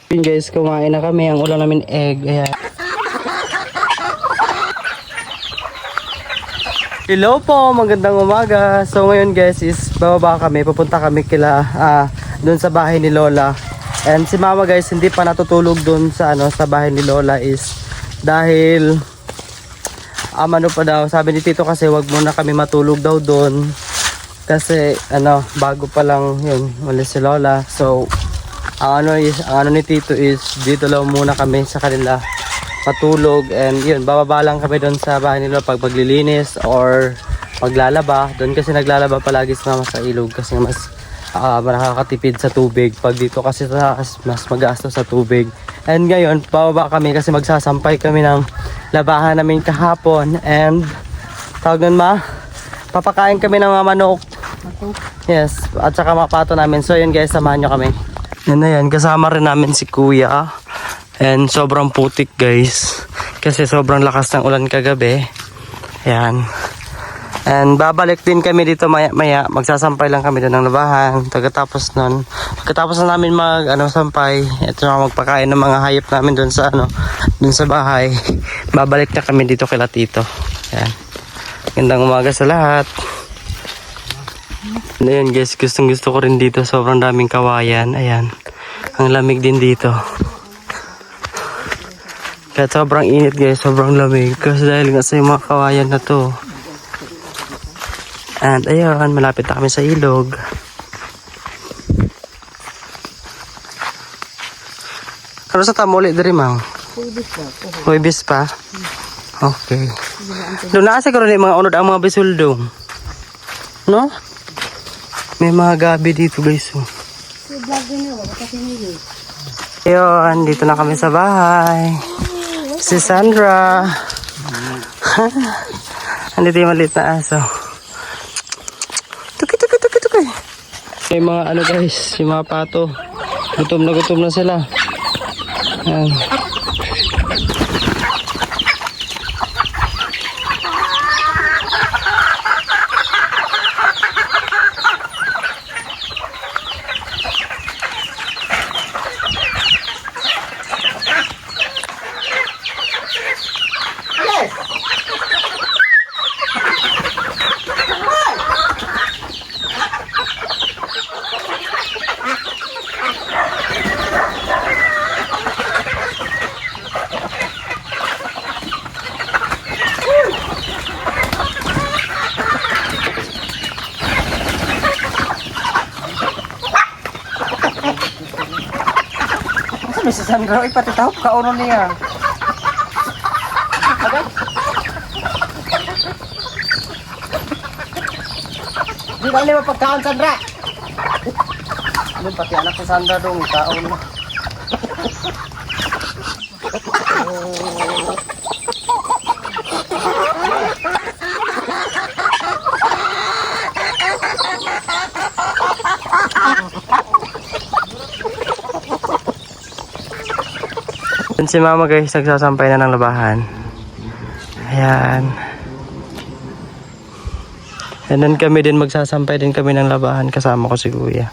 Yun guys, kumain na kami. Ang ulam namin egg. Ayan. Hello po, magandang umaga. So ngayon guys is bababa kami, pupunta kami doon sa bahay ni Lola. And si Mama guys hindi pa natutulog doon sa sa bahay ni Lola is dahil ano pa daw, sabi ni Tito kasi wag muna kami matulog daw doon. Kasi bago pa lang yun, ulit si Lola. So ang ano ni Tito is dito lang muna kami sa kanila patulog, and yun, bababa lang kami doon sa bahay nila pag maglilinis or maglalaba. Doon kasi naglalaba palagi si Mama sa ilog kasi mas nakakatipid sa tubig. Pag dito kasi mas magastos sa tubig. And ngayon, bababa kami kasi magsasampay kami ng labahan namin kahapon, and tawag nun papakain kami ng mga manok. Yes, at saka mapato namin. So yun guys, samahan nyo kami. Yan na yan, kasama rin namin si Kuya. And sobrang putik guys, kasi sobrang lakas ng ulan kagabi. Ayan. And babalik din kami dito maya maya. Magsasampay lang kami doon ng labahan. Pagkatapos na namin sampay, ito na magpakain ng mga hayop namin doon sa doon sa bahay. Babalik na kami dito kila Tito. Ayan. Gandang umaga sa lahat. Ayan guys, gustong gusto ko rin dito. Sobrang daming kawayan. Ayan. Ang lamig din dito. Kahit sobrang init guys, sobrang lamig. Kasi dahil nga sa yung mga kawayan na to. And ayun, malapit na kami sa ilog. Kano sa tamuli dari mang? Huwibis pa. Okay. Doon na siguro na mga unod ang mga bisuldong. No? May mga gabi dito guys. Ayun, dito na kami sa bahay. Si Sandra. Andito yung maliit na aso. Tuki. May mga guys, yung mga pato. Gutom na sila. Ayan. Si Sandra, ipatitahop ka uno niya. Okay? Di ba lima pagkaon, Sandra? Doon pati anak ko Sandra doon, kaon na. Si Mama guys, nagsasampay na ng labahan. Ayan. And then kami din magsasampay din kami ng labahan, kasama ko si Kuya.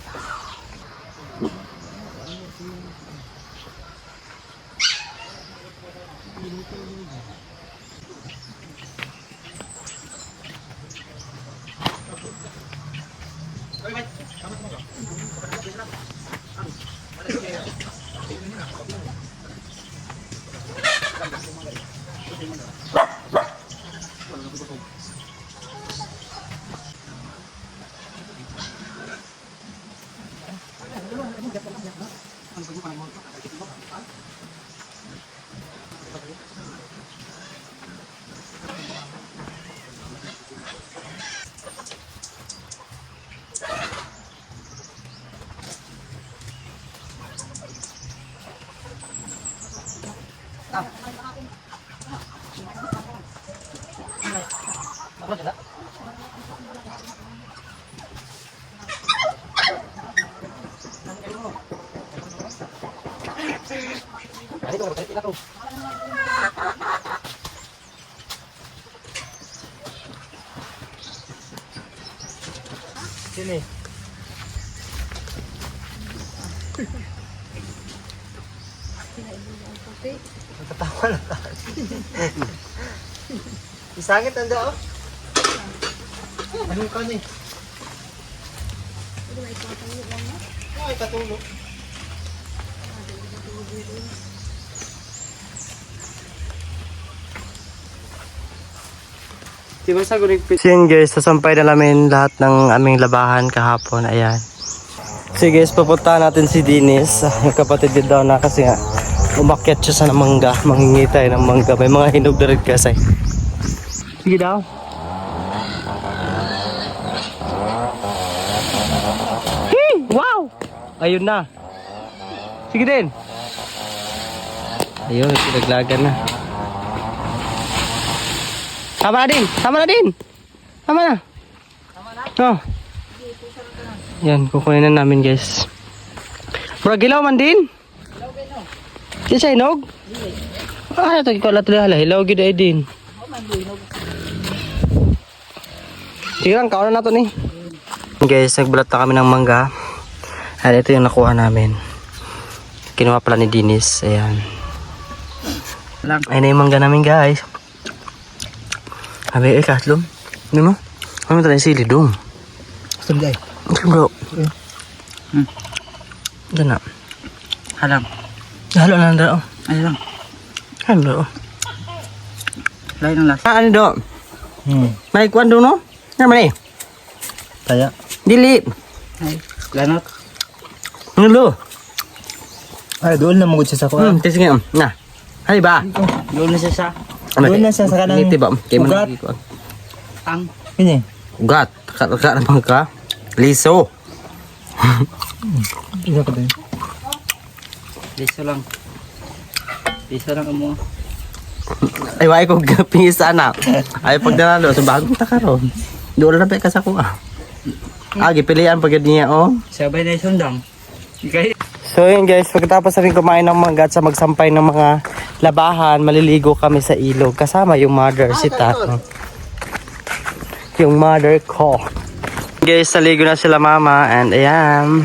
Sini. Natatawa na tayo. Isangit ang dao. Anong ka ni? Ay, katulog. Diba sa gunigpit? So yun guys, sasampay na namin lahat ng aming labahan kahapon. Ayan. So guys, pupunta natin si Dinis. Yung kapatid din daw na kasi nga umakyat siya sa mangga. Manghingi tayo ng mangga. May mga hinog na rin kasi. Sige daw. Hey! Wow! Ayun na. Sige din. Ayun, pinaglagan na. Tama na din! Tama na din! Tama na! Oh. Yan, kukunin na namin guys. Bro, gilaw man din? Di siya hinog? Ah, ito ko lahat hala. Hilaw gid ay din. Tirang kaon na to ni. Guys, nagbalat na kami ng mangga. At ito yung nakuha namin. Kinuha pala ni Dinis. Ayan. Ayun na yung mangga namin guys. Sabi, katlom. Ano mo? Ano mo tayo sili dong? Gusto mo Okay bro. Diyan na. Halang. Halo na nandra. Ano lang. Halo. Lain ng lasa. Ano do? May kwan do no? Ano man eh? Kaya. Dili. Ay. Lanot. Ano do? Ay, doon na magod siya sa kuha. Tis nga. Na. Hay ba? Doon na siya sa. Ano Doon na siya sa kanang Niti ba? ugat. Ang. Ini. Ugat. Kaka naman ka. Liso. Isa ka din. Liso lang. Liso lang mo. Ay, wala ko pingisa na. Ay, pag nanalo, so bagong takaron. Doon na pa ka sa kuha. Gipilian pag niya, oh. Sabay na sundang. Okay. So yun guys, pagkatapos namin kumain ng mangga at sa magsampay ng mga labahan, maliligo kami sa ilog. Kasama yung mother, si Tato. Yung mother ko. Guys, naligo na sila mama and ayan.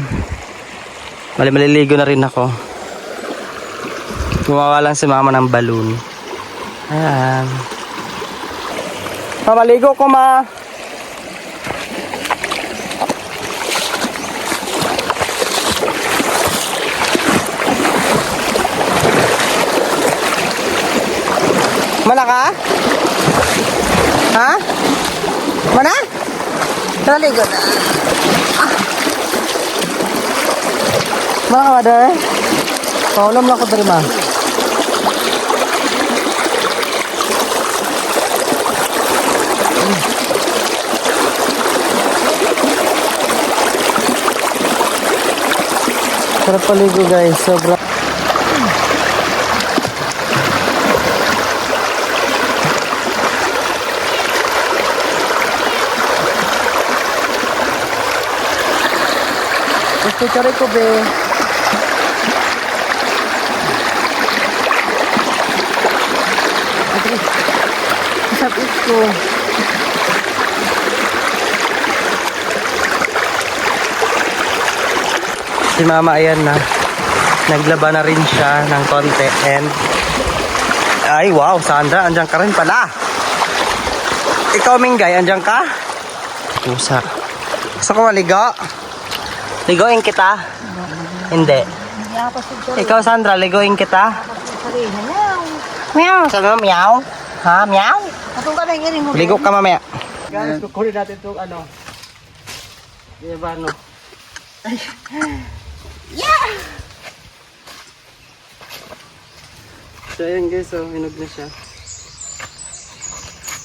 Maliligo na rin ako. Gumawa lang si mama ng balloon. Ayan. Maligo ko ma. Mana ka? Ha? Mana? Naligo na. Mana ka, mother? Paulam lang ko dari ma. Sarap paligo guys, sobra. Gusto cari ko be. Sarap ito. Si mama ayan na. Naglaba na rin siya ng konti and ay wow, Sandra, andyan ka rin pala. Ikaw Minggay, andyan ka? Pusa. Gusto ko maligo? Ligoin kita? Hindi. Ikaw Sandra, ligoin kita? Meow. Sabi mo meow? Ha, meow? Ligo ka mamaya. Guys, kukunin natin itong ano. Diba ano? Yeah! So ayan guys, so hinog na siya.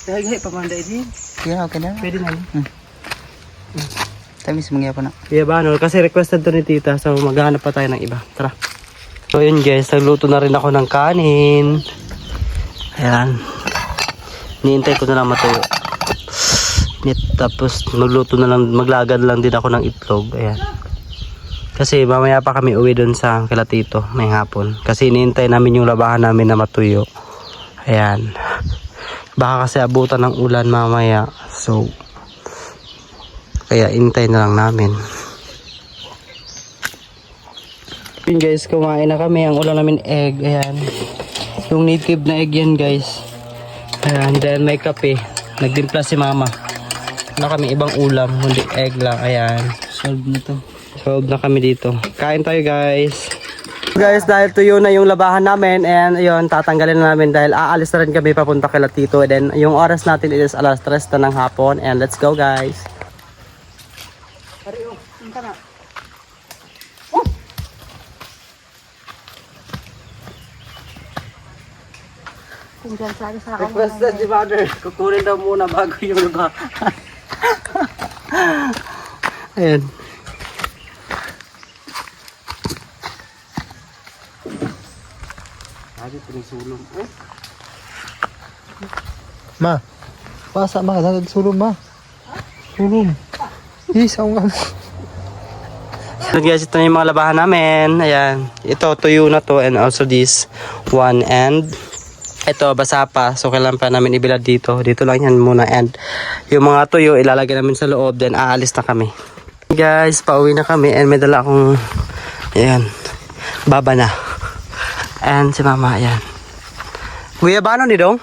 Dahil pamanday din. Yeah, okay na. Pwede na. Tamis mangya pa na. Kaya ba no? Kasi requested to ni tita, so maghanap pa tayo ng iba. Tara. So yun guys, nagluto na rin ako ng kanin. Ayan. Niintay ko na lang matuyo. Tapos magluto na lang, maglagad lang din ako ng itlog. Ayan. Kasi mamaya pa kami uwi doon sa kila tito, may hapon. Kasi iniintay namin yung labahan namin na matuyo. Ayan. Baka kasi abutan ng ulan mamaya. So, kaya intay na lang namin. Yun guys, kumain na kami. Ang ulam namin egg. Ayan. Yung native na egg yan guys. Ayan. Then may kape. Nagdimpla si mama. Wala kami ibang ulam. Hindi egg lang. Ayan. Solve na to. Solve na kami dito. Kain tayo guys. Guys, dahil tuyo na yung labahan namin and yun, tatanggalin na namin dahil aalis na rin kami papunta kay Tito. And then, yung oras natin is alas 3 na ng hapon and let's go guys. Kung dyan sabi sa akin. Request na si Mother. Kukunin daw muna bago yung labahan. Ayan. Sabi, pinisulong. Ma, pasa ma, dapat sulong ma. Sulong. Isa nga mo. So guys, ito na yung mga labahan namin. Ayan. Ito, tuyo na to and also this one and ito, basa pa. So kailangan pa namin ibilad dito. Dito lang yan muna and yung mga tuyo ilalagay namin sa loob then aalis na kami. Guys, pauwi na kami and may dala akong ayan, baba na. And si mama, ayan. Kuya, ba ano ni Dong?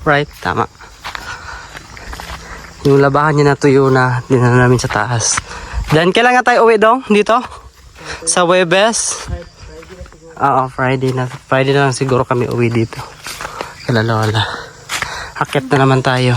Right, tama. Yung labahan niya na tuyo na dinala namin sa taas. Then, kailan nga tayo uwi Dong? Dito? Sa Webes? Oo, Friday na. Friday na lang siguro kami uwi dito. Kala Lola. Akit na naman tayo.